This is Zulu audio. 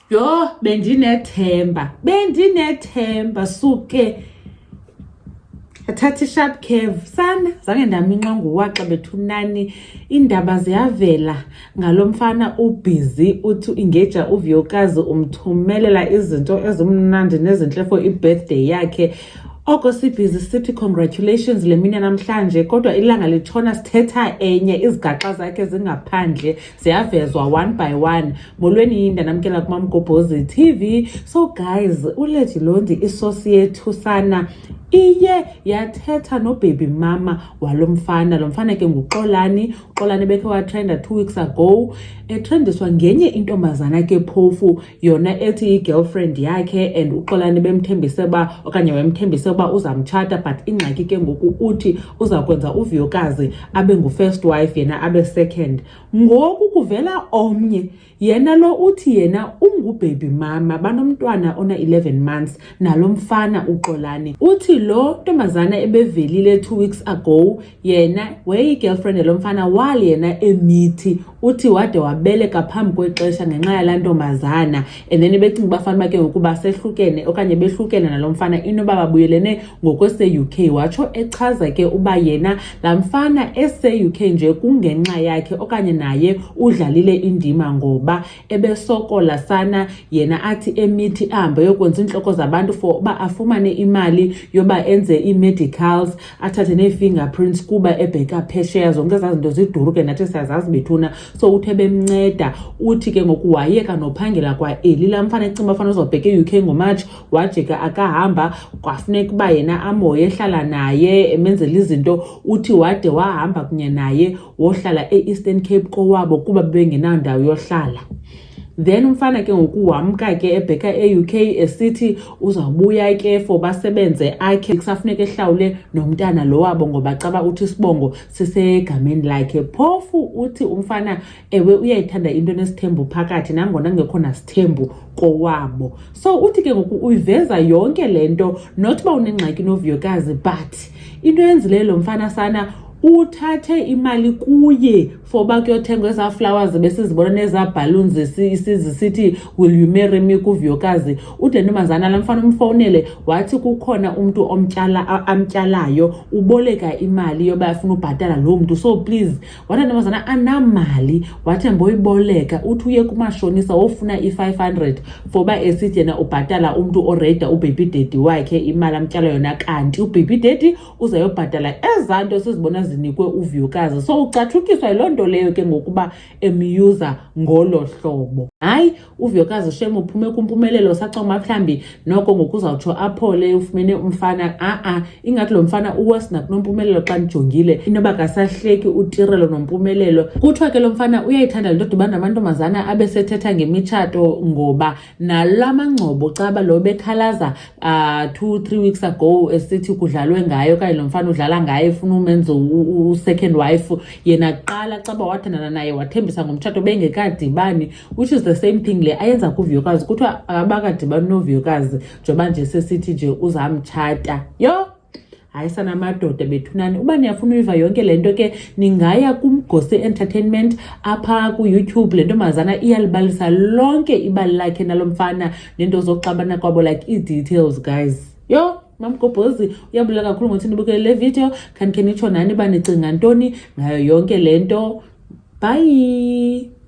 Yho, bendinethemba suke athatha i-sharp curve sana zange ndaminxwa nguwaxa bethunani. Iindaba ziyavela ngalo mfana ubhizi uthi ingeja uVuyokazi umthumelela izinto ezimnandi nezintle for i-birthday yakhe. Oko sibhizi sithi congratulations le mini namhlanje, kodwa ilanga litshona sithetha enye. Izigaxa zakhe zingaphandle ziyavezwa one by one. Molweni yinda namkela kuMamgobhozi TV. So guys, uLady Londi isosi yethu sana iye yathetha nobaby mama walo mfana. Lo mfana ke nguXolani. uXolani bekhe watrenda 2 weeks ago, etrendiswa ngenye intombazana ke phofu yona ethi i-girlfriend yakhe, and uXolani bemthembise ba okanye wemthembise uba uzamtshata, but ingxaki ke ngoku uthi uza kwenza uVuyokazi abe ngu-first wife yena abe second. Ngoku kuvela omnye yena lo uthi yena ungubaby mama, banomntwana ona 11 months nalo mfana uXolani. Uthi lo ntombazana ebevelile 2 weeks ago yena weyi-girlfriend lo mfana wali yena emithi. Uthi wade wabeleka phambi kwexesha ngenxa yalaa ntombazana, and then becinga bafanele ke ngokuba sehlukene okanye behlukene nalo mfana inoba babuyelene ngokwese-UK. Watsho echaza ke uba yena laa mfana ese-UK nje kungenxa yakhe okanye naye udlalile indima, ngoba ebesokola sana yena athi emithi ahambe yokwenza iintloko zabantu for uba afumane imali yoba enze ii-medicals, athathe nee-fingerprints kuba ebheka phesheya. Zonke ezaa zinto ziduru ke nathi siyazazi bethuna. So uthe bemnceda, uthi ke ngoku wayeka nophangela kwa eli. Laa mfana ecinga bafana uzobheka e-UK ngoMarch, wajika akahamba. Kwafuneka uba yena amoye ehlala naye emenzela izinto. Uthi wade wahamba kunye naye wohlala e-Eastern Cape kowabo kuba bebengenandawo yohlala. Then umfana ke ngoku wamka ke ebheka e-UK esithi uzawubuya ke for basebenze akhe, kusafuneka ehlawule nomntana lo wabo ngoba caba uthi isibongo sisegameni lakhe. Phofu uthi umfana ewe uyayithanda into nesithembu phakathi nangona ngekho nasithembu kowabo. So uthi ke ngoku uyiveza yonke lento, not uba unengxaki noVuyokazi, but into yenzileyo lo mfana sana uthathe imali kuye for uba kuyothengwa ezaa flowers besizibona nezaa balloons sithi will you marry me kuVuyokazi. Ude ntombazana laa mfana umfowunele wathi kukhona umntu amtyalayo, uboleka imali yoba afuna ubhatala loo mntu. So please, wathi ntombazana anamali, wathi mboyiboleka. Uthi uye kumashonisa wofuna i-500 for uba esithi yena ubhatala umntu oreyda ubaby daddy wakhe imali amtyala yona, kanti ubaby daddy uzayobhatala ezaa nto sizibona zinikwe uVuyokazi. So ucathukiswa yiloo nto leyo ke ngokuba emyuza ngolo hlobo. Hayi, uVuyokazi shem uphume kumpumelelo sacoma mhlambi noko ngoku uzawutsho aphole ufumene umfana. Ingathi lo mfana uwesi nakunompumelelo xa nijongile, inoba kasahleki utirelo nompumelelo. Kuthiwa ke lo mfana uyayithanda le nto dibana namantombazana abesethetha ngemitshato, ngoba nala mangcobo caba lo bekhalaza 2-3 weeks ago esithi kudlalwe ngayo okanye lo mfana udlala ngaye ufuna umenza u-second wife. Yena qala caba wathandana naye wathembisa ngomtshato bengekadibani, which is the same thing le ayenza kuVuyokazi. Kuthiwa akabakadibani noVuyokazi njengoba nje sesithi nje uzamtshata. Yho, hayi sana madoda bethunani, uba niyafuna uyiva yonke le nto ke ningaya kuMgosi Entertainment apha ku-YouTube. Le ntombazana iyalibalisa lonke ibali lakhe nalo mfana nento zokuxabana kwabo, like ii-details guys. Yho, Mamgobhozi uyabulela kakhulu ngokuthi nibukele le video. Khanikhe nitsho nani uba nicinga ntoni ngayo yonke le nto. Bye.